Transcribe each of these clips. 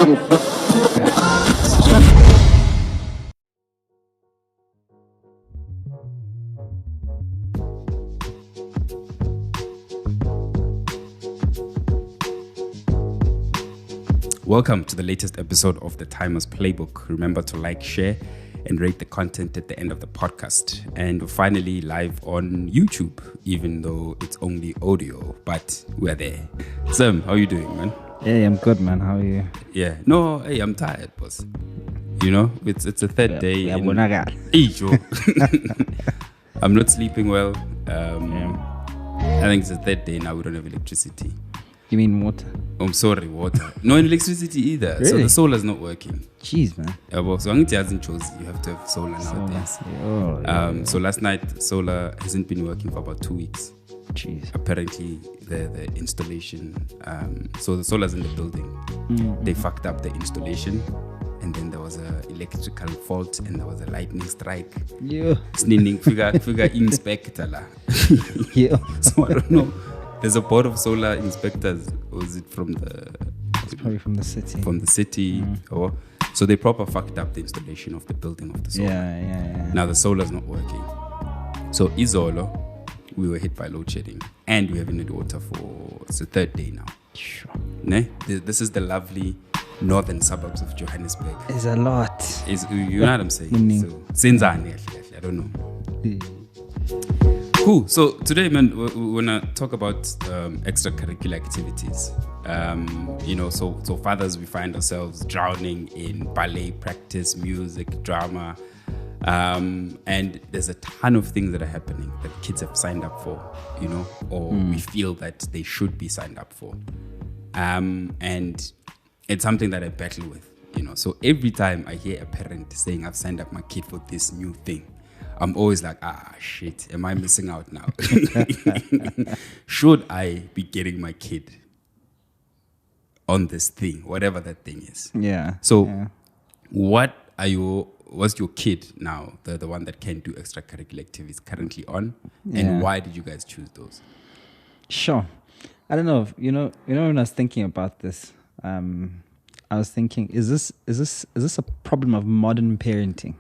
Welcome to the latest episode of the Timers Playbook. Remember to like, share, and rate the content at the end of the podcast. And we're finally live on YouTube, even though it's only audio, but we're there. Sam, how are you doing, man? Hey, I'm good, man. How are you? Yeah. No, hey, I'm tired, boss. You know, it's a third day. Yeah, Hey, Joe. I'm not sleeping well. I think it's the third day now. We don't have electricity. You mean water? I'm sorry, water. No electricity either. Really? So the solar's not working. Jeez, man. So I'm hasn't chosen. You have to have solar nowadays. So last night, solar hasn't been working for about 2 weeks. Jeez. Apparently, the installation. So the solar's in the building. Mm-hmm. They fucked up the installation, and then there was a electrical fault, and there was a lightning strike. Yeah. Sninding figure inspector la. Yeah. So I don't know. There's a board of solar inspectors, or is it from the? It's probably from the city. From the city, or so they proper fucked up the installation of the building of the solar. Yeah. Now the solar's not working. So Izolo, we were hit by load shedding, and we haven't had water for it's the third day now. Sure. Ne? This is the lovely northern suburbs of Johannesburg. It's a lot. You know what I'm saying? So Senzani, I don't know. Cool. So today, man, we want to talk about extracurricular activities. So fathers, we find ourselves drowning in ballet practice, music, drama, and there's a ton of things that are happening that kids have signed up for, or we feel that they should be signed up for. And it's something that I battle with, So every time I hear a parent saying, I've signed up my kid for this new thing, I'm always like, shit, am I missing out now? Should I be getting my kid on this thing, whatever that thing is? Yeah. So what's your kid now, the one that can do extracurricular activities currently on? And why did you guys choose those? Sure. I don't know. When I was thinking about this, I was thinking, is this a problem of modern parenting?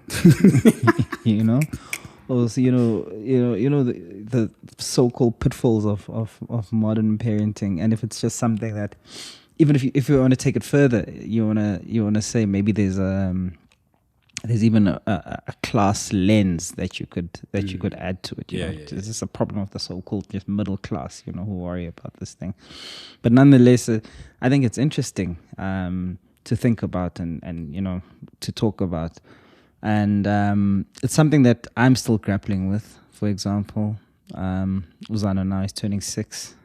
Also, the so-called pitfalls of modern parenting, and if it's just something that, even if you want to take it further, you wanna say maybe there's even a class lens that you could add to it. Is this a problem of the so-called just middle class, who worry about this thing? But nonetheless, I think it's interesting to think about and to talk about, and it's something that I'm still grappling with. For example, Uzano now is turning 6.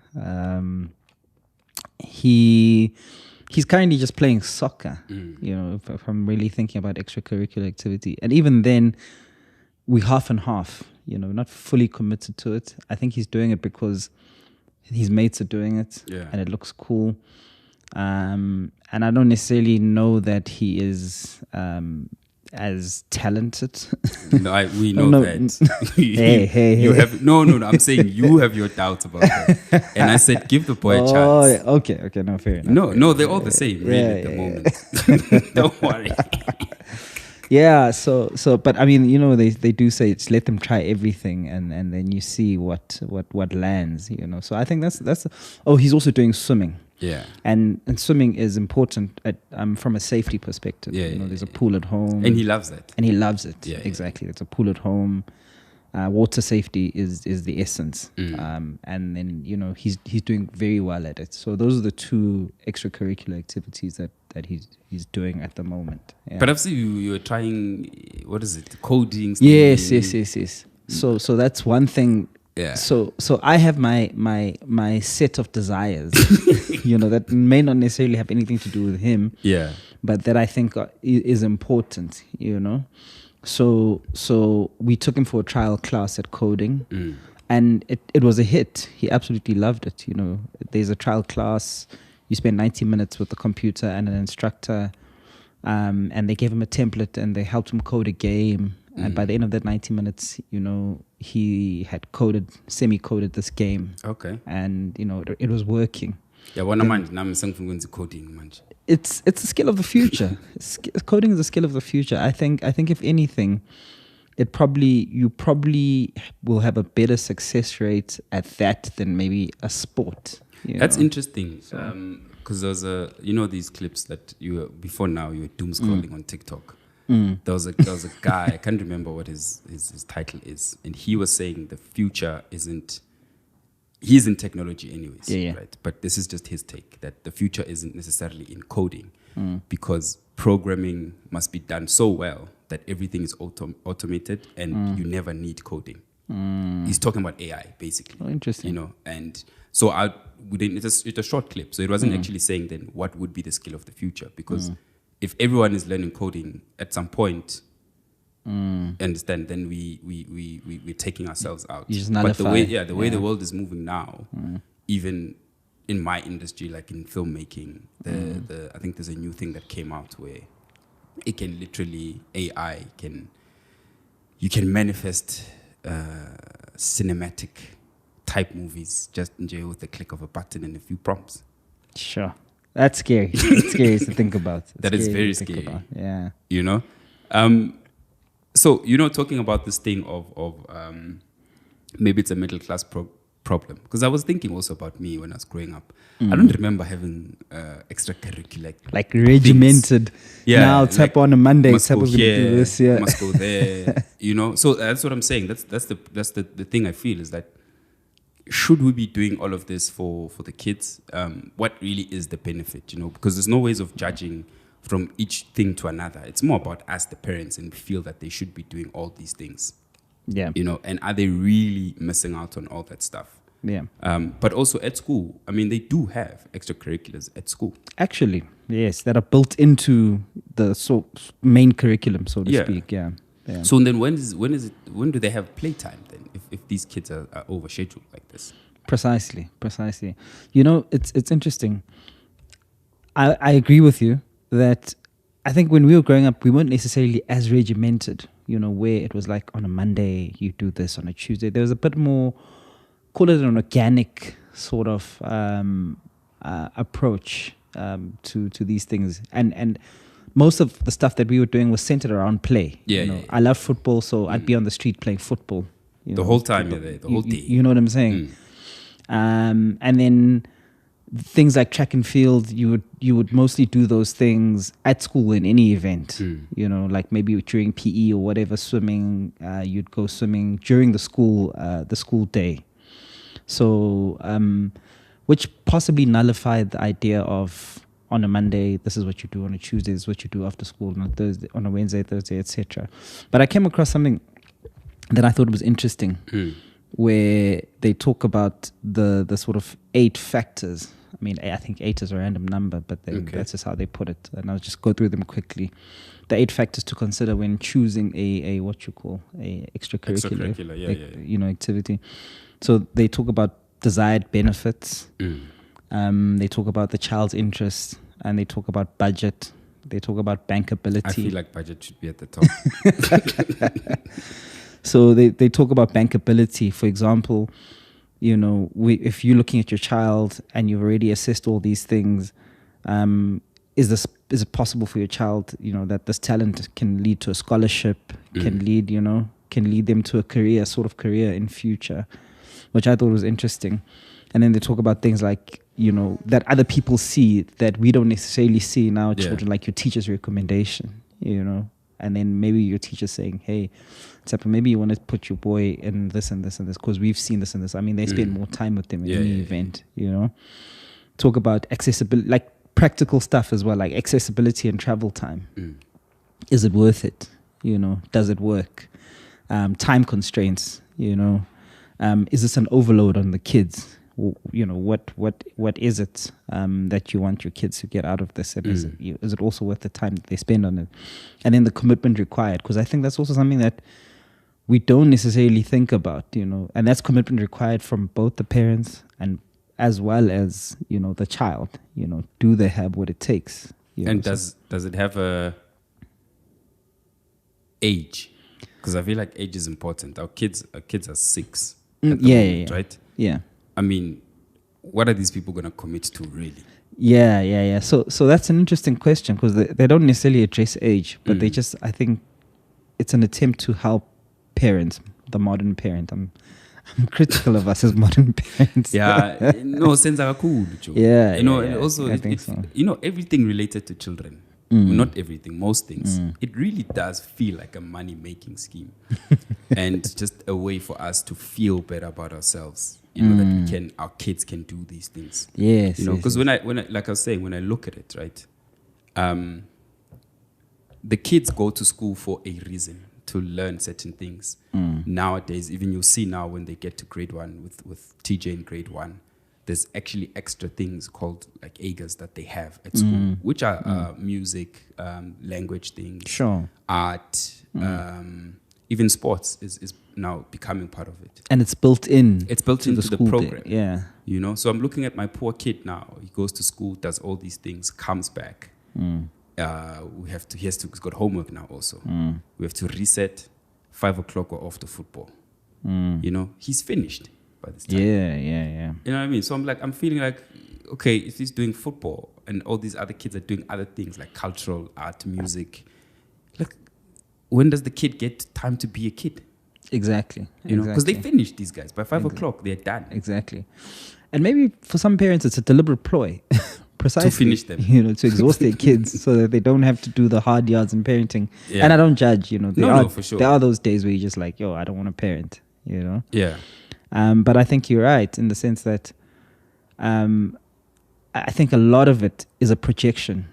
He's currently just playing soccer, if I'm really thinking about extracurricular activity. And even then, we half and half, not fully committed to it. I think he's doing it because his mates are doing it and it looks cool. And I don't necessarily know that he is as talented. No, we know that. Hey. You have no. I'm saying you have your doubts about that, and I said give the boy a chance. Okay. No, fair enough. No, they're all the same, really, at the moment. Don't worry. Yeah. So, but I mean, they do say it's let them try everything, and then you see what lands. So I think that's. Oh, he's also doing swimming. Yeah, and swimming is important from a safety perspective. There's a pool at home, and he loves it. Yeah, exactly. There's a pool at home. Water safety is the essence, and then he's doing very well at it. So those are the two extracurricular activities that he's doing at the moment. Yeah. But I've seen you're trying. What is it? Coding. Yes. So that's one thing. Yeah. So I have my set of desires, that may not necessarily have anything to do with him. Yeah. But that I think is important, So we took him for a trial class at coding, and it was a hit. He absolutely loved it. There's a trial class. You spend 90 minutes with the computer and an instructor, and they gave him a template and they helped him code a game. And by the end of that 90 minutes, he had semi-coded this game. Okay. And, it was working. Yeah, one manje nami sengifuna ukwenza coding manje. It's a skill of the future. Coding is a skill of the future. I think if anything, you probably will have a better success rate at that than maybe a sport. That's interesting. Because there's these clips that before now you were doom scrolling on TikTok. There was a guy, I can't remember what his title is, and he was saying the future isn't. He's in technology anyways, right? But this is just his take, that the future isn't necessarily in coding because programming must be done so well that everything is automated and you never need coding. He's talking about AI, basically. Oh, interesting. And so it's a short clip. So it wasn't actually saying then what would be the skill of the future, because if everyone is learning coding at some point, understand, then we're taking ourselves out. But the way the world is moving now, even in my industry, like in filmmaking, I think there's a new thing that came out where it can literally, AI you can manifest cinematic type movies just with the click of a button and a few prompts. Sure. That's scary. It's scary to think about. That is very scary. Yeah. So, talking about this thing of maybe it's a middle class problem. Because I was thinking also about me when I was growing up. I don't remember having extracurricular. Like regimented. Yeah. Now tap on a Monday. Tap on here, do this. Yeah. Must go there. So that's what I'm saying. That's the thing I feel is that should we be doing all of this for the kids? What really is the benefit? Because there's no ways of judging from each thing to another. It's more about us, the parents, and feel that they should be doing all these things. Yeah. And are they really missing out on all that stuff? Yeah. But also at school, I mean, they do have extracurriculars at school. Actually, yes, that are built into the main curriculum, so to speak. Yeah. Yeah. So then when do they have playtime then, if these kids are overscheduled like this? Precisely. It's interesting. I agree with you that I think when we were growing up, we weren't necessarily as regimented, where it was like on a Monday, you do this, on a Tuesday. There was a bit more, call it an organic sort of approach to these things. And most of the stuff that we were doing was centered around play. I love football, so I'd be on the street playing football. The whole time you're there, the whole day. You know what I'm saying? And then things like track and field, you would mostly do those things at school in any event. Like maybe during PE or whatever, swimming. You'd go swimming during the school day. So, which possibly nullified the idea of on a Monday, this is what you do. On a Tuesday, this is what you do after school. On a Thursday, on a Wednesday, Thursday, etc. But I came across something that I thought was interesting, where they talk about the sort of 8 factors. I mean, I think 8 is a random number, but that's just how they put it. And I'll just go through them quickly. The 8 factors to consider when choosing a what you call a extracurricular activity. So they talk about desired benefits. They talk about the child's interest, and they talk about budget. They talk about bankability. I feel like budget should be at the top. So they talk about bankability. For example, if you're looking at your child and you've already assessed all these things, is it possible for your child, that this talent can lead to a scholarship, can lead them to a career in future, which I thought was interesting. And then they talk about things like, that other people see that we don't necessarily see in our children, like your teacher's recommendation, and then maybe your teacher saying, hey, maybe you want to put your boy in this and this and this because we've seen this and this. I mean, they spend more time with them in any event, Talk about accessibility, like practical stuff as well, like accessibility and travel time. Is it worth it? Does it work? Time constraints, is this an overload on the kids? What is it that you want your kids to get out of this? And is it also worth the time that they spend on it? And then the commitment required, because I think that's also something that we don't necessarily think about, and that's commitment required from both the parents and as well as, the child. Do they have what it takes? And does it have a age? Because I feel like age is important. Our kids are 6 at the moment, right? Yeah. I mean, what are these people going to commit to really? Yeah. So that's an interesting question, because they don't necessarily address age, but they just, I think it's an attempt to help parents, the modern parent. I'm critical of us as modern parents. Yeah, no, sense are cool. Yeah, and also I think so. Everything related to children. Well, not everything, most things. It really does feel like a money-making scheme, and just a way for us to feel better about ourselves. That our kids can do these things. Yes. Because when I, like I was saying, when I look at it, right, the kids go to school for a reason, to learn certain things. Nowadays, even you'll see now when they get to grade 1 with TJ in grade 1, there's actually extra things called like AGAs that they have at school, which are music, language things, Sure. art, even sports is now becoming part of it. And it's built in. It's built into the program. Yeah. So I'm looking at my poor kid now. He goes to school, does all these things, comes back. He's got homework now also. We have to reset, 5 o'clock or off to football. He's finished by this time. Yeah. You know what I mean? So I'm feeling like, okay, if he's doing football and all these other kids are doing other things like cultural, art, music, like, when does the kid get time to be a kid? Exactly. Because they finish, these guys. By 5 o'clock, they're done. Exactly. And maybe for some parents, it's a deliberate ploy. Precisely. To finish them. To exhaust their kids so that they don't have to do the hard yards in parenting. Yeah. And I don't judge, For sure. There are those days where you're just like, I don't want to parent, Yeah. But I think you're right in the sense that I think a lot of it is a projection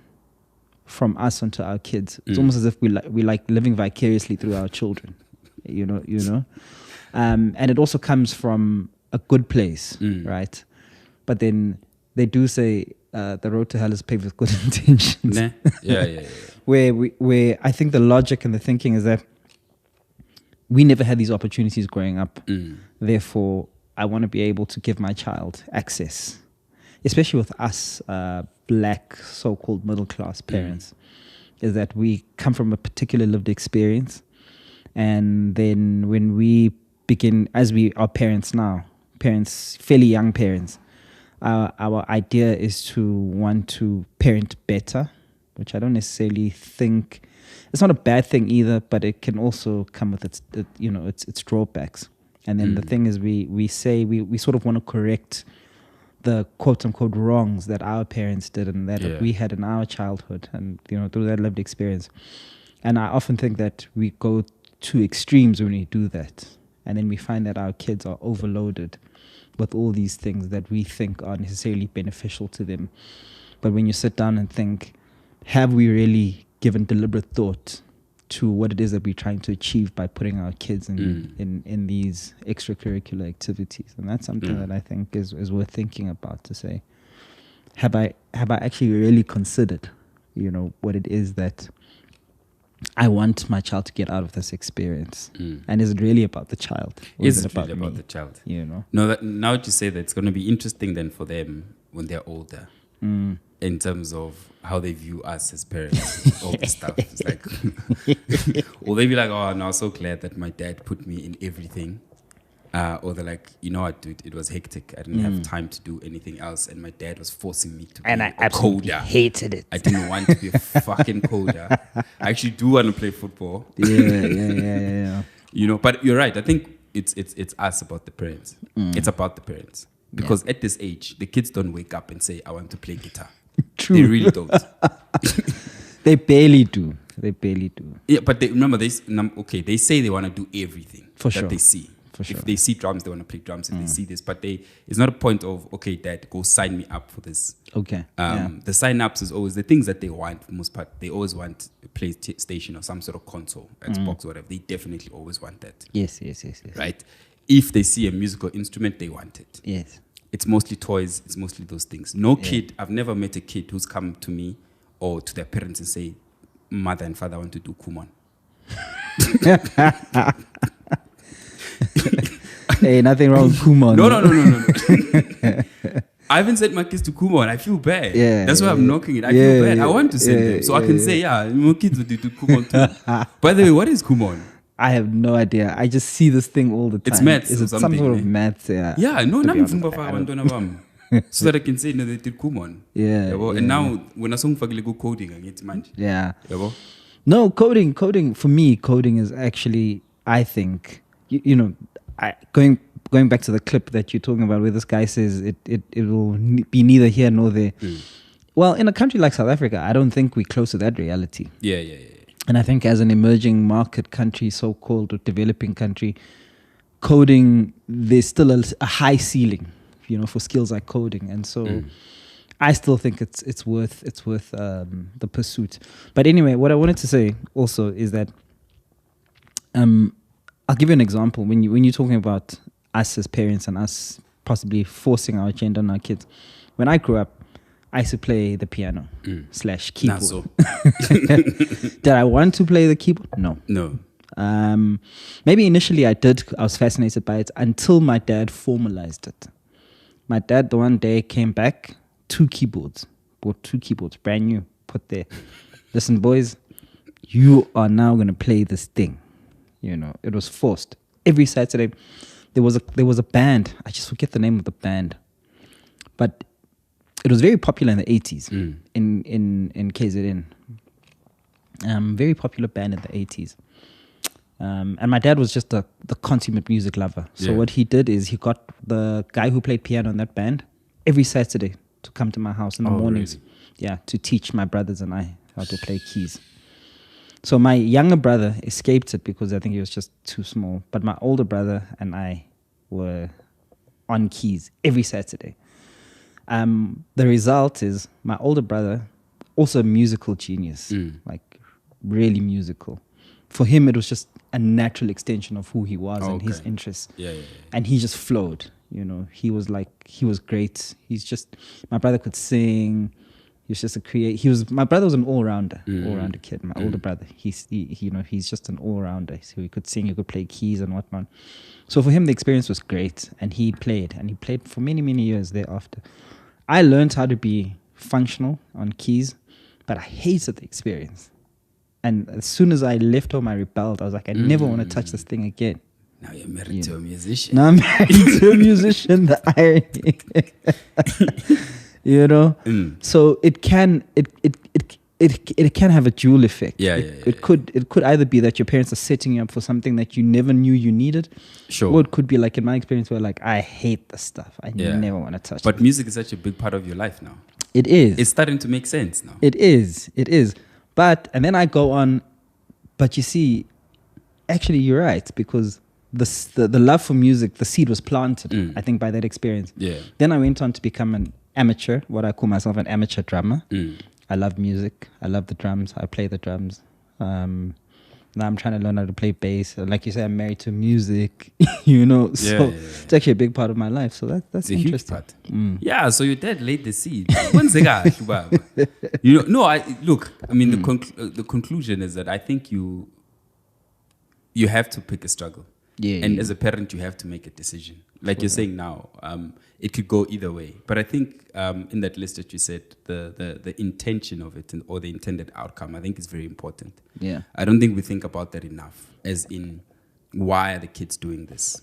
from us onto our kids. It's almost as if we like living vicariously through our children, and it also comes from a good place, right? But then they do say the road to hell is paved with good intentions. Nah. Yeah. where I think the logic and the thinking is that we never had these opportunities growing up. Therefore, I want to be able to give my child access, especially with us black so-called middle-class parents, is that we come from a particular lived experience. And then when we begin, as we are parents now, fairly young parents, our idea is to want to parent better, which I don't necessarily think, it's not a bad thing either, but it can also come with its drawbacks. And then the thing is, we say we sort of want to correct the quote unquote wrongs that our parents did and that we had in our childhood and through that lived experience. And I often think that we go to extremes when we do that, and then we find that our kids are overloaded with all these things that we think are necessarily beneficial to them. But when you sit down and think, have we really given deliberate thought to what it is that we're trying to achieve by putting our kids in these extracurricular activities? And that's something that I think is worth thinking about, to say, have I actually really considered, what it is that I want my child to get out of this experience? And is it really about the child? Is it really about the child? No, now that you say that, it's going to be interesting then for them when they're older, in terms of how they view us as parents. All this stuff. It's like, or they be like, oh, no, I'm so glad that my dad put me in everything. Or they're like, what, dude, it was hectic. I didn't have time to do anything else, and my dad was forcing me to be I absolutely coder. hated it. I didn't want to be a fucking coder. I actually do want to play football. Yeah. But you're right. I think it's us about the parents. It's about the parents. Because at this age, the kids don't wake up and say, I want to play guitar. True. They really don't. They barely do. Yeah, but they say they want to do everything that they see. For sure. If they see drums, they want to play drums. If they see this, but it's not a point of, okay, dad, go sign me up for this. Okay. The sign-ups is always the things that they want, for the most part. They always want a PlayStation or some sort of console, Xbox, whatever. They definitely always want that. Yes. Right? If they see a musical instrument, they want it. Yes. It's mostly toys. It's mostly those things. No kid, I've never met a kid who's come to me or to their parents and say, mother and father want to do Kumon. Hey, nothing wrong with Kumon. No. I haven't sent my kids to Kumon. I feel bad. Yeah, that's why I'm knocking it. I feel bad. I want to send them. So I can say, my kids will do Kumon too. By the way, what is Kumon? I have no idea. I just see this thing all the time. It's maths. Is it some sort of maths? Yeah. Yeah, no, nothing from Baffa. so that I can say, no, they did Kumon. Yeah, And now, when I saw go coding, I get mind. Yeah. No, coding, for me, coding is actually, I think, going back to the clip that you're talking about where this guy says it will be neither here nor there. Well, in a country like South Africa, I don't think we're close to that reality. Yeah. And I think as an emerging market country, so-called, or developing country, coding, there's still a high ceiling, for skills like coding. And so I still think it's worth the pursuit. But anyway, what I wanted to say also is that I'll give you an example. When you're talking about us as parents and us possibly forcing our agenda on our kids, when I grew up, I used to play the piano / keyboard. So. Did I want to play the keyboard? No. Maybe initially I did. I was fascinated by it until my dad formalized it. My dad, the one day, came back, bought 2 keyboards, brand new, put there. Listen, boys, you are now going to play this thing. It was forced. Every Saturday, there was a band. I just forget the name of the band, but it was very popular in the 80s in KZN. Very popular band in the 80s. And my dad was just the consummate music lover. So what he did is he got the guy who played piano in that band every Saturday to come to my house in the mornings. Really? Yeah, to teach my brothers and I how to play keys. So my younger brother escaped it because I think he was just too small. But my older brother and I were on keys every Saturday. The result is my older brother, also a musical genius, like really musical. For him, it was just a natural extension of who he was and his interests. Yeah. And he just flowed, He was great. My brother could sing. He was just my brother was an all-rounder kid. My older brother, he's just an all-rounder. So he could sing, he could play keys and whatnot. So for him, the experience was great. And he played for many, many years thereafter. I learned how to be functional on keys, but I hated the experience. And as soon as I left home, I rebelled. I was like, I never want to touch this thing again. Now you're married to a musician. Now I'm married to a musician. The irony, So it can have a dual effect. It could either be that your parents are setting you up for something that you never knew you needed. Sure. Or it could be like in my experience where like I hate this stuff. I never want to touch it. But music is such a big part of your life now. It is. It's starting to make sense now. It is. And then I go on, but you see, actually you're right, because the love for music, the seed was planted, I think, by that experience. Yeah. Then I went on to become an amateur, what I call myself an amateur drummer. I love music. I love the drums. I play the drums. Now I'm trying to learn how to play bass. Like you say, I'm married to music, So it's actually a big part of my life. So that's a interesting. Huge part. Yeah, so your dad laid the seed. The conclusion is that I think you have to pick a struggle. And as a parent, you have to make a decision. Like you're saying now, it could go either way. But I think in that list that you said, the intention of it or the intended outcome, I think is very important. Yeah. I don't think we think about that enough, as in, why are the kids doing this?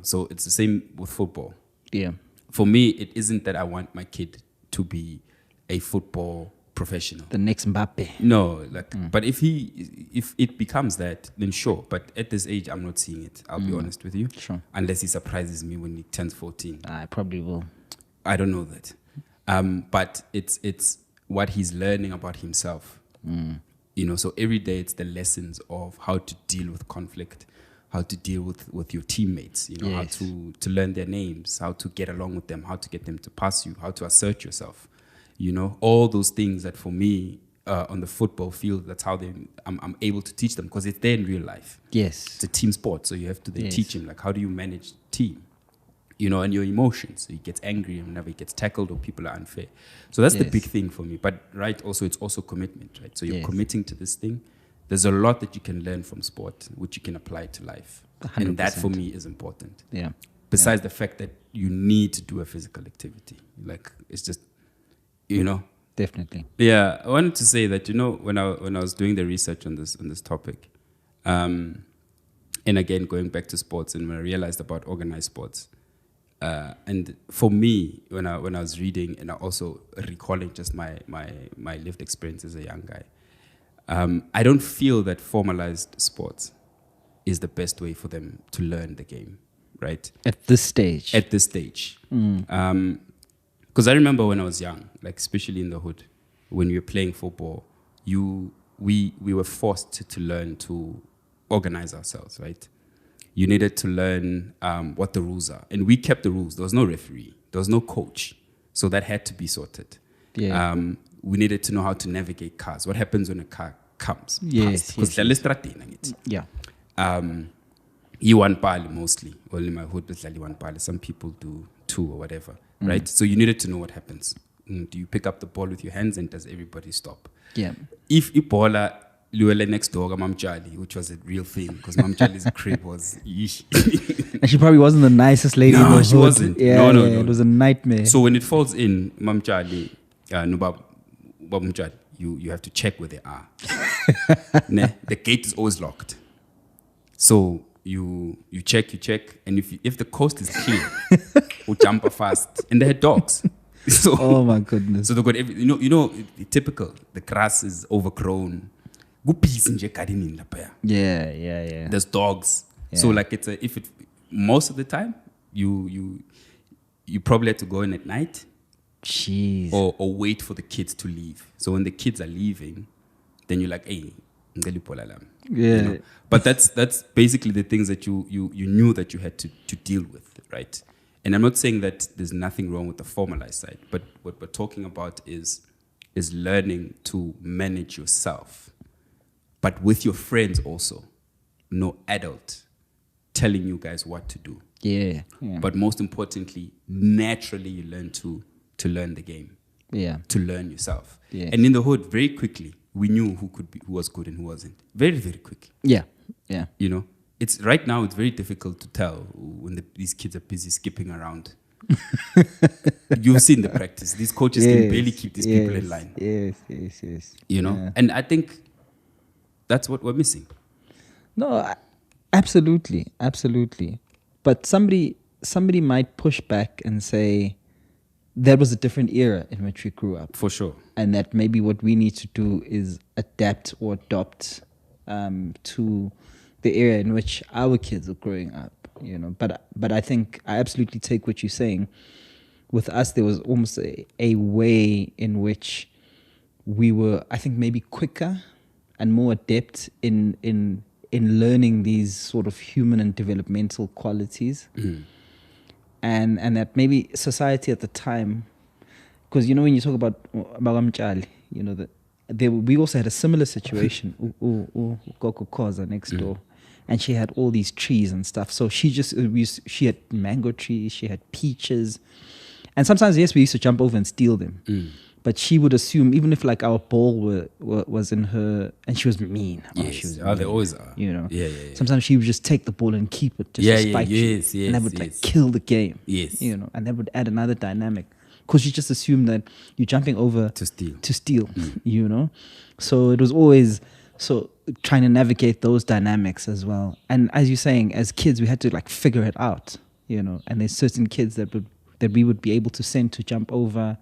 So it's the same with football. Yeah. For me, it isn't that I want my kid to be a football professional, the next Mbappe. No, but if it becomes that, then sure. But at this age, I'm not seeing it. I'll be honest with you. Sure. Unless he surprises me when he turns 14. I probably will. I don't know that. But it's what he's learning about himself. So every day it's the lessons of how to deal with conflict, how to deal with your teammates, how to learn their names, how to get along with them, how to get them to pass you, how to assert yourself. All those things that for me on the football field, that's how I'm able to teach them, because it's there in real life. Yes. It's a team sport, so you have to teach him, like, how do you manage team, and your emotions. So he gets angry whenever he gets tackled or people are unfair. So that's the big thing for me. But it's also commitment, right? So you're committing to this thing. There's a lot that you can learn from sport, which you can apply to life. 100%. And that for me is important. Yeah. Besides the fact that you need to do a physical activity. Like, it's just, Definitely. Yeah, I wanted to say that when I was doing the research on this topic, and again going back to sports, and when I realized about organized sports, And for me, when I was reading and I also recalling just my lived experience as a young guy, I don't feel that formalized sports is the best way for them to learn the game, right? At this stage. Because I remember when I was young, like especially in the hood, when we were playing football, we were forced to learn to organize ourselves, right? You needed to learn what the rules are. And we kept the rules. There was no referee. There was no coach. So that had to be sorted. Yeah. We needed to know how to navigate cars. What happens when a car comes? Yes. Yeah. You want pali mostly. Well, in my hood, it's like one pali. Some people do two or whatever, right? So you needed to know what happens. Do you pick up the ball with your hands and does everybody stop? Yeah. If Ibola Luele next door, Mam Charlie, which was a real thing, because Mam Charlie's crib was and she probably wasn't the nicest lady in the hood. She wasn't. Yeah, no. It was a nightmare. So when it falls in, Mam Charlie, Mam Charlie, you have to check where they are. The gate is always locked. So you check, and if the coast is clear, we'll jump fast. And they had dogs. So, oh my goodness. So they got the typical. The grass is overgrown. Yeah. There's dogs. Yeah. So like most of the time you probably have to go in at night. Jeez. Or wait for the kids to leave. So when the kids are leaving, then you're like, hey, yeah. But that's basically the things that you knew that you had to deal with, right? And I'm not saying that there's nothing wrong with the formalized side, but what we're talking about is learning to manage yourself, but with your friends also. No adult telling you guys what to do. Yeah. But most importantly, naturally you learn to learn the game. Yeah. To learn yourself. Yeah. And in the hood, very quickly, we knew who was good and who wasn't. Very, very quickly. Yeah. It's right now. It's very difficult to tell when these kids are busy skipping around. You've seen the practice. These coaches can barely keep these people in line. Yes. And I think that's what we're missing. No, absolutely. But somebody might push back and say that was a different era in which we grew up. For sure. And that maybe what we need to do is adapt or adopt to the era in which our kids are growing up, But I think I absolutely take what you're saying. With us, there was almost a way in which we were, I think, maybe quicker and more adept in learning these sort of human and developmental qualities. And that maybe society at the time, because when you talk about Mchali, we also had a similar situation. Goku Koza next door. And she had all these trees and stuff. So she had mango trees, she had peaches. And sometimes, yes, we used to jump over and steal them. But she would assume, even if like our ball was in her, and she was mean. Yes, they always are. Yeah. Sometimes she would just take the ball and keep it just to spite you. Yes, and that would kill the game. Yes. And that would add another dynamic. Because you just assume that you're jumping over to steal. So it was always trying to navigate those dynamics as well. And as you're saying, as kids, we had to like figure it out, And there's certain kids that we would be able to send to jump over,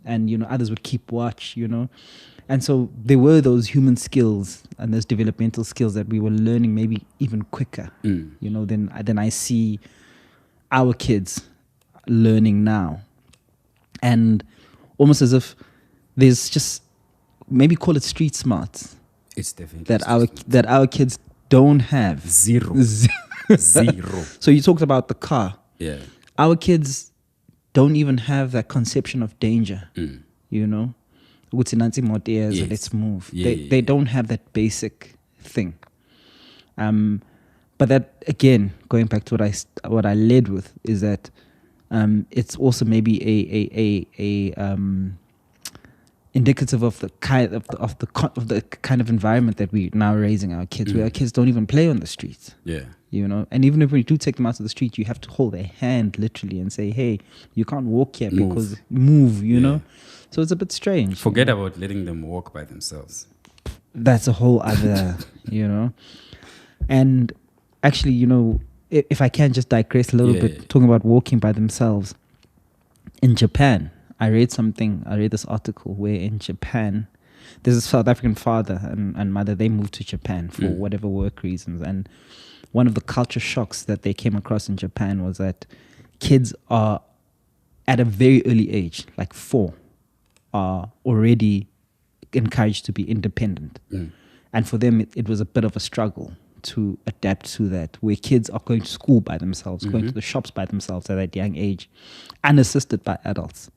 and others would keep watch, And so there were those human skills and those developmental skills that we were learning maybe even quicker, than I see our kids learning now. And almost as if there's just, maybe call it street smarts. It's definitely that our kids don't have. Zero. So you talked about the car. Yeah. Our kids don't even have that conception of danger. Let's move. They don't have that basic thing. But that, again, going back to what I led with, is that it's also maybe a indicative of the kind of environment that we now raising our kids, where our kids don't even play on the streets. Yeah. And even if we do take them out to the street, you have to hold their hand literally and say, hey, you can't walk here because move, you know. So it's a bit strange. Forget about letting them walk by themselves. That's a whole other, And actually, if I can just digress a little bit, talking about walking by themselves. In Japan, I read this article where in Japan, there's a South African father and mother. They moved to Japan for whatever work reasons. And one of the culture shocks that they came across in Japan was that kids are, at a very early age, like 4, are already encouraged to be independent. And for them, it was a bit of a struggle to adapt to that, where kids are going to school by themselves, going to the shops by themselves at that young age, unassisted by adults,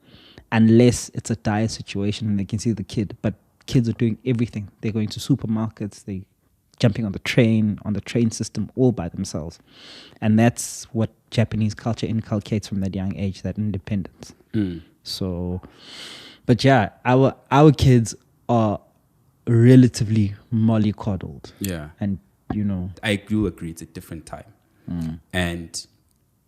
unless it's a dire situation and they can see the kid. But kids are doing everything. They're going to supermarkets, they're jumping on the train system, all by themselves. And that's what Japanese culture inculcates from that young age, that independence. So, but yeah, our kids are relatively mollycoddled. Yeah. And, I do agree, it's a different time. And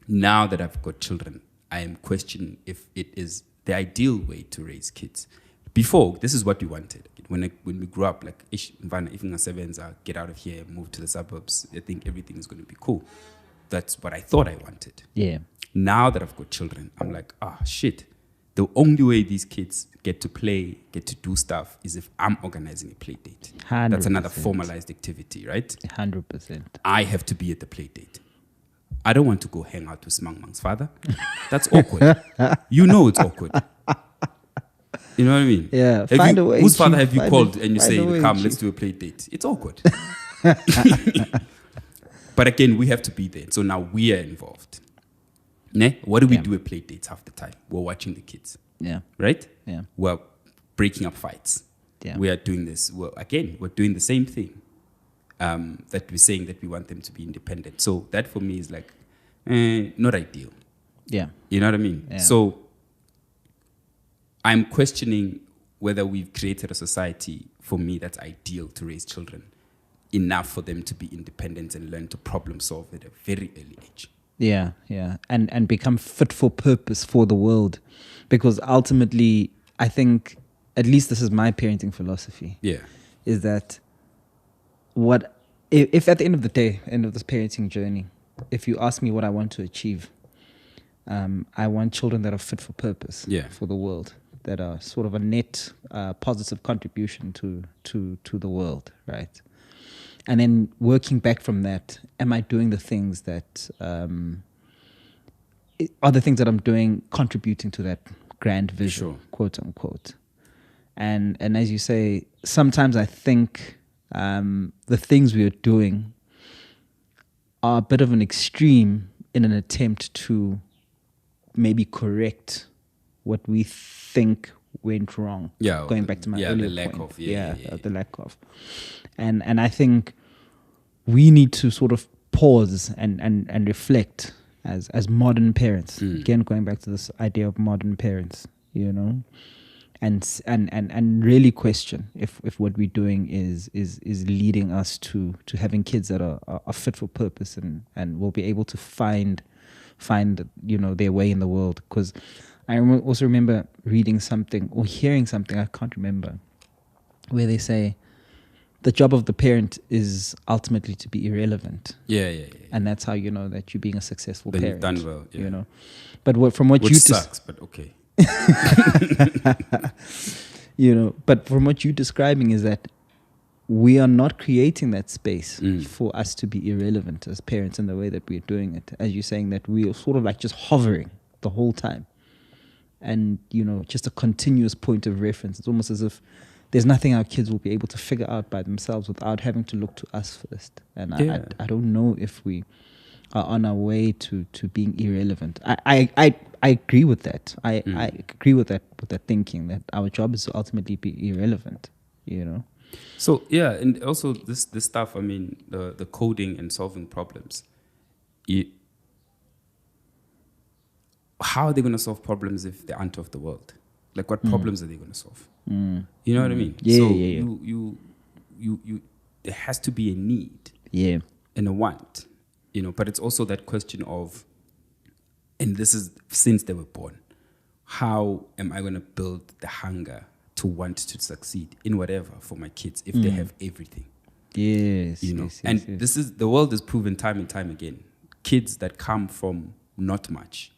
now that I've got children, I am questioning if it is the ideal way to raise kids. Before, this is what we wanted. When we grew up, like, if sevens get out of here, move to the suburbs, I think everything is going to be cool. That's what I thought I wanted. Yeah. Now that I've got children, I'm like, shit. The only way these kids get to play, get to do stuff, is if I'm organizing a play date. 100%. That's another formalized activity, right? 100%. I have to be at the play date. I don't want to go hang out with Smangmang's father. That's awkward. It's awkward. You know what I mean? Yeah. Whose father have you called and you say, come, let's do a play date? It's awkward. But again, we have to be there. So now we are involved. What do we do at play dates half the time? We're watching the kids. Yeah. Right? Yeah. We're breaking up fights. Yeah. We are doing this. We're doing the same thing. That we're saying that we want them to be independent. So that for me is like, not ideal. Yeah. You know what I mean? Yeah. So I'm questioning whether we've created a society, for me, that's ideal to raise children, enough for them to be independent and learn to problem solve at a very early age. Yeah, yeah. And become fit for purpose for the world. Because ultimately, I think, at least this is my parenting philosophy. Yeah. Is that if at the end of the day, end of this parenting journey, if you ask me what I want to achieve, I want children that are fit for purpose for the world, that are sort of a net positive contribution to the world, right? And then working back from that, am I doing the things that are the things that I'm doing contributing to that grand vision, quote unquote? And as you say, sometimes I think the things we are doing are a bit of an extreme in an attempt to maybe correct what we think went wrong. Yeah, going back to my earlier the lack point. of The lack of, and I think we need to sort of pause and reflect as modern parents. Again, going back to this idea of modern parents, and really question if what we're doing is leading us to having kids that are fit for purpose and will be able to find their way in the world. Because I also remember reading something or hearing something, I can't remember, where they say the job of the parent is ultimately to be irrelevant. Yeah. And that's how you know that you're being a successful then parent. You've done well. But from what which sucks, but okay. But from what you're describing is that we are not creating that space for us to be irrelevant as parents in the way that we're doing it. As you're saying, that we are sort of like just hovering the whole time. And, just a continuous point of reference. It's almost as if there's nothing our kids will be able to figure out by themselves without having to look to us first. And I don't know if we are on our way to being irrelevant. I agree with that. I agree with that thinking that our job is to ultimately be irrelevant, So and also this stuff, I mean, the coding and solving problems. How are they going to solve problems if they aren't of the world? Like, what problems are they going to solve? You know what I mean? Yeah, so yeah. you there has to be a need, and a want, But it's also that question of, and this is since they were born, how am I going to build the hunger to want to succeed in whatever for my kids if they have everything? Yes, This is the world has proven time and time again. kids that come from not much.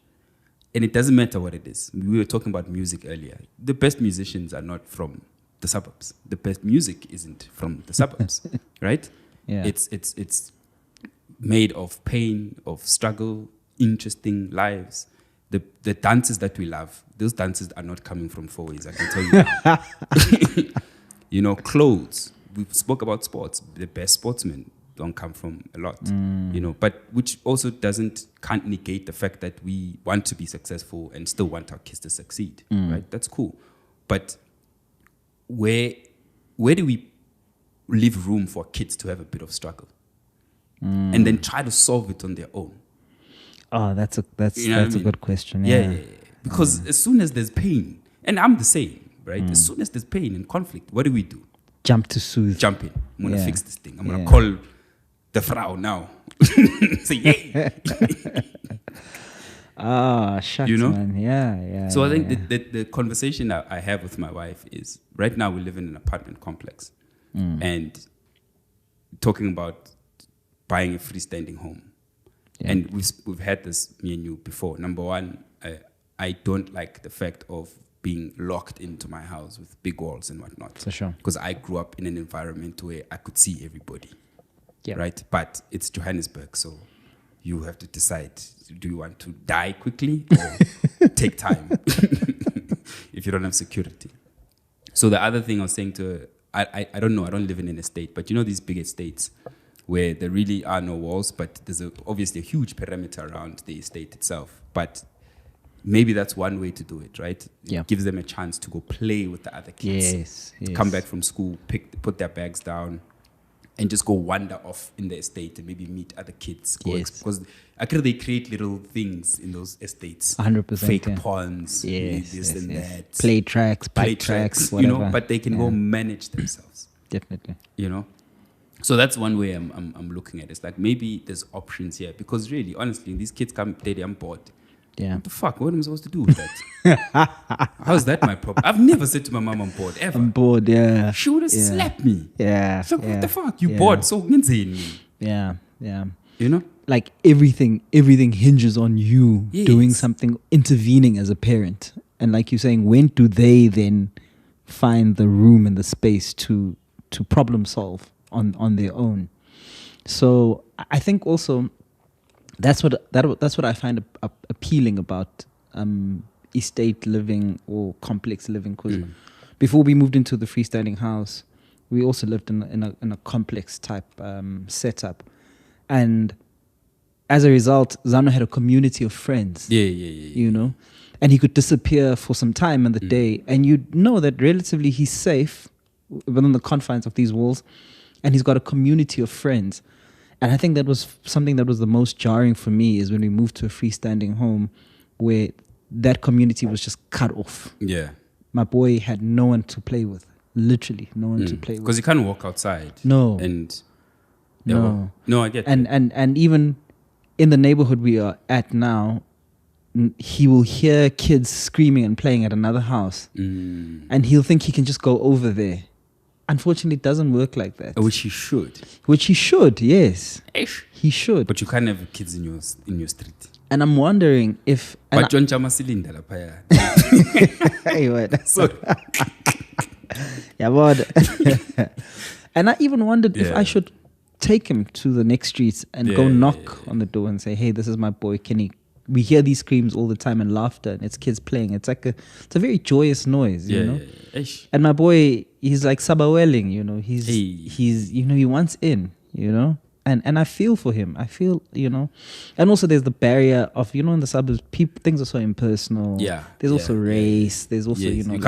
And it doesn't matter what it is. We were talking about music earlier. The best musicians are not from the suburbs. The best music isn't from the suburbs, right? Yeah. It's made of pain, of struggle, interesting lives. The dances that we love, those dances are not coming from fourways, I can tell you. You know, clothes. We spoke about sports. The best sportsmen don't come from a lot, you know, but which also can't negate the fact that we want to be successful and still want our kids to succeed, right? That's cool. But where do we leave room for kids to have a bit of struggle and then try to solve it on their own? Oh, that's a good question. Yeah. Because as soon as there's pain, and I'm the same, right? As soon as there's pain and conflict, what do? Jump to soothe. Jump in. I'm going to fix this thing. I'm going to call the Frau now. Say, yay. Shucks, you know? man. Yeah. So I think the conversation that I have with my wife is, right now we live in an apartment complex and talking about buying a freestanding home. Yeah. And we've had this, me and you, before. Number one, I don't like the fact of being locked into my house with big walls and whatnot. For sure. Because I grew up in an environment where I could see everybody. Yeah. Right? But it's Johannesburg, so you have to decide, do you want to die quickly or take time if you don't have security? So the other thing I was saying to her, I don't know, I don't live in an estate, but you know these big estates where there really are no walls, but there's obviously a huge perimeter around the estate itself. But maybe that's one way to do it, right? Yeah. It gives them a chance to go play with the other kids. Yes. Come back from school, put their bags down, and just go wander off in the estate and maybe meet other kids. Because I think they create little things in those estates. 100%. Fake ponds, this and that. Play tracks, bike tracks, whatever. You know, but they can go manage themselves. Definitely. You know? So that's one way I'm looking at it. It's like maybe there's options here. Because really, honestly, these kids come, Daddy, I'm bored. Yeah. What the fuck? What am I supposed to do with that? How's that my problem? I've never said to my mom I'm bored, ever. I'm bored, yeah. She would have slapped me. Yeah. So what the fuck? You bored? So me. Yeah. You know? Like everything hinges on you doing something, intervening as a parent. And like you're saying, when do they then find the room and the space to problem solve on their own? So I think also that's what I find appealing about estate living or complex living. Because before we moved into the freestanding house, we also lived in a complex type setup, and as a result, Zano had a community of friends. Yeah. You know, and he could disappear for some time in the day, and you know that relatively he's safe within the confines of these walls, and he's got a community of friends. And I think that was something that was the most jarring for me, is when we moved to a freestanding home where that community was just cut off. Yeah. My boy had no one to play with, literally no one to play with. Because you can't walk outside. No. And no, I get and, it. And even in the neighborhood we are at now, he will hear kids screaming and playing at another house, and he'll think he can just go over there. Unfortunately, it doesn't work like that. Which he should. Which he should, yes. He should. But you can't have kids in your street. And I'm wondering if... But John Chama cylinder la paya. Hey, what? Sorry. Yeah, but... And I even wondered if I should take him to the next streets and go knock on the door and say, hey, this is my boy, Kenny. We hear these screams all the time and laughter, and it's kids playing. It's like it's a very joyous noise, you know. And my boy, he's like sabawelling, you know. He's you know, he wants in, you know. And I feel for him. I feel, you know. And also there's the barrier of, you know, in the suburbs, things are so impersonal. Yeah. There's also race. There's also, you know, you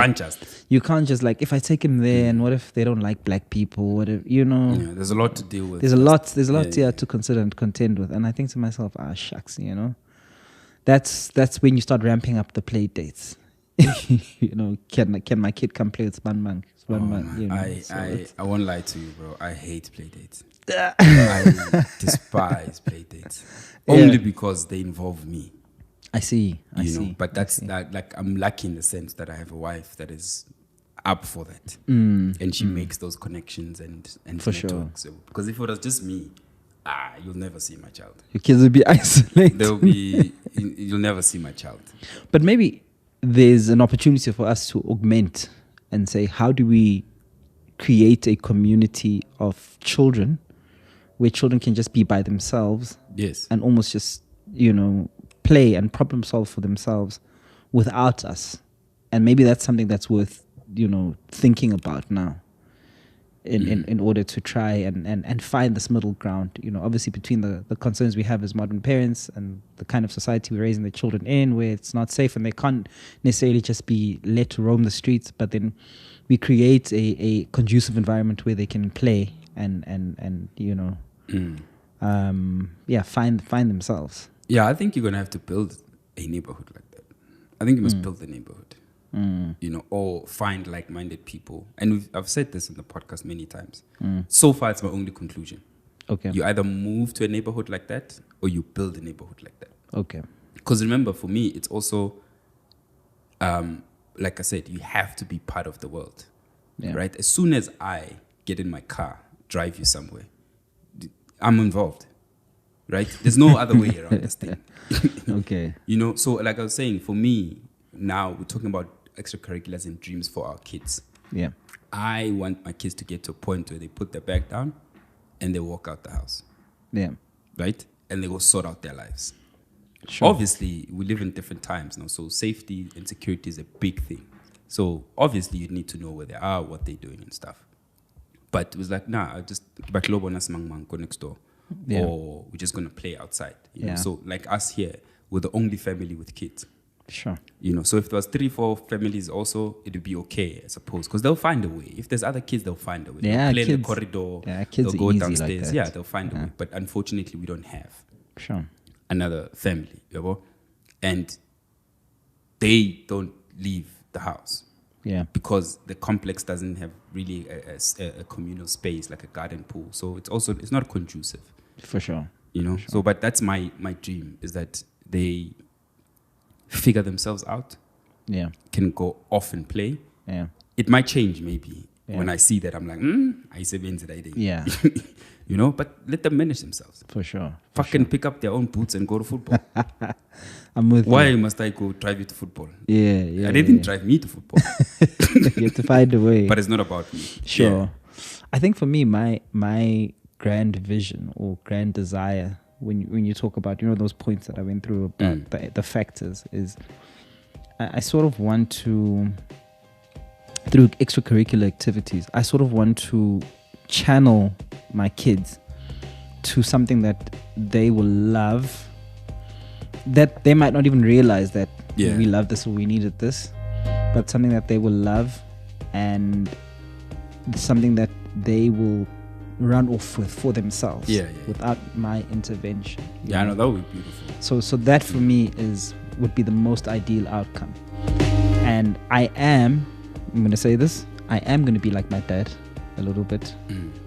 can't just like, if I take him there, and what if they don't like black people? What if, you know? Yeah, there's a lot to deal with. There's a lot to consider and contend with. And I think to myself, shucks, you know. That's when you start ramping up the play dates. You know, can my kid come play with Spanman? You know, I won't lie to you, bro. I hate play dates. I despise play dates only because they involve me. I see. But that's like I'm lucky in the sense that I have a wife that is up for that, and she makes those connections and for networks. sure. So, because if it was just me, you'll never see my child. Your kids will be isolated. You'll never see my child. But maybe there's an opportunity for us to augment and say, how do we create a community of children where children can just be by themselves? Yes. And almost just, play and problem solve for themselves without us. And maybe that's something that's worth, thinking about now in order to try and find this middle ground, obviously between the concerns we have as modern parents and the kind of society we're raising the children in, where it's not safe and they can't necessarily just be let to roam the streets, but then we create a conducive environment where they can play and find themselves. Yeah, I think you're going to have to build a neighborhood like that. I think you must build a neighborhood, or find like-minded people. And I've said this in the podcast many times. So far, it's my only conclusion. Okay. You either move to a neighborhood like that or you build a neighborhood like that. Okay. Because remember, for me, it's also, like I said, you have to be part of the world, right? As soon as I get in my car, drive you somewhere, I'm involved. Right? There's no other way around this thing. Okay. So like I was saying, for me, now we're talking about extracurriculars and dreams for our kids. Yeah. I want my kids to get to a point where they put their bag down and they walk out the house. Yeah. Right? And they go sort out their lives. Sure. Obviously, we live in different times now, so safety and security is a big thing. So obviously, you'd need to know where they are, what they're doing and stuff. But it was like, I just go next door. Yeah. Or we're just going to play outside. Yeah. So like us here, we're the only family with kids. Sure. So if there was 3-4 families also, it would be okay, I suppose. Because they'll find a way. If there's other kids, they'll find a way. Yeah, they'll play kids, in the corridor. Yeah, kids they'll go easy downstairs. like that. Yeah, they'll find a way. But unfortunately, we don't have another family. And they don't leave the house. Yeah. Because the complex doesn't have really a communal space like a garden pool. So it's not conducive. For sure. Sure. So, but that's my dream, is that they figure themselves out. Yeah. Can go off and play. Yeah. It might change maybe. When I see that, I'm like, I say yeah. But let them manage themselves. For sure. Fucking pick up their own boots and go to football. I'm with Why you. must I go drive you to football? Yeah. They didn't drive me to football. You have to find a way. But it's not about me. Sure. Yeah. I think for me, my grand vision or grand desire, when you talk about, those points that I went through about the factors, is I sort of want to, through extracurricular activities, I sort of want to channel my kids to something that they will love, that they might not even realize that we love this or we needed this, but something that they will love and something that they will run off with for themselves without my intervention. I know, that would be beautiful. So that for me would be the most ideal outcome. And I'm going to say this, I am going to be like my dad a little bit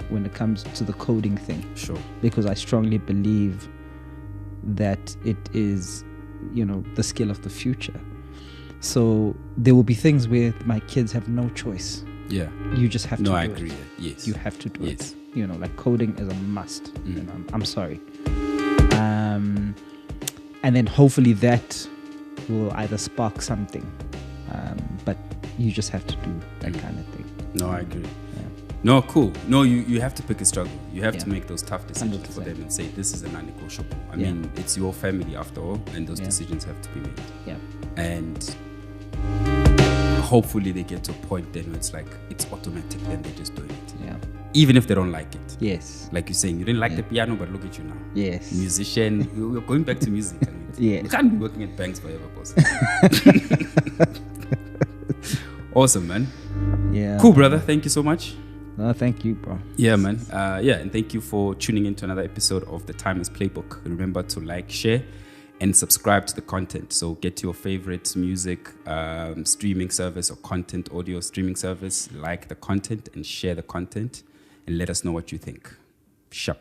when it comes to the coding thing. Sure. Because I strongly believe that it is, the skill of the future. So there will be things where my kids have no choice. Yeah. You just have to do it. No, I agree. Yes. You have to do it. Like coding is a must. I'm sorry. And then hopefully that will either spark something. But you just have to do that kind of thing. No, I agree. Yeah. No, cool. No, you have to pick a struggle. You have to make those tough decisions 100%. for them and say, this is a non-negotiable. I mean, it's your family after all, and those decisions have to be made. Yeah. And hopefully they get to a point then where it's like, it's automatic, then they're just doing it. Yeah. Even if they don't like it. Yes. Like you're saying, you didn't like the piano, but look at you now. Yes. Musician, you're going back to music. I mean, Yeah. You can't be working at banks forever, boss. Awesome, man. Yeah. Cool, brother. Thank you so much. No, thank you, bro. Yeah, man. And thank you for tuning in to another episode of The Timeless Playbook. Remember to like, share, and subscribe to the content. So get your favorite music streaming service or content audio streaming service, like the content and share the content, and let us know what you think. Sharp.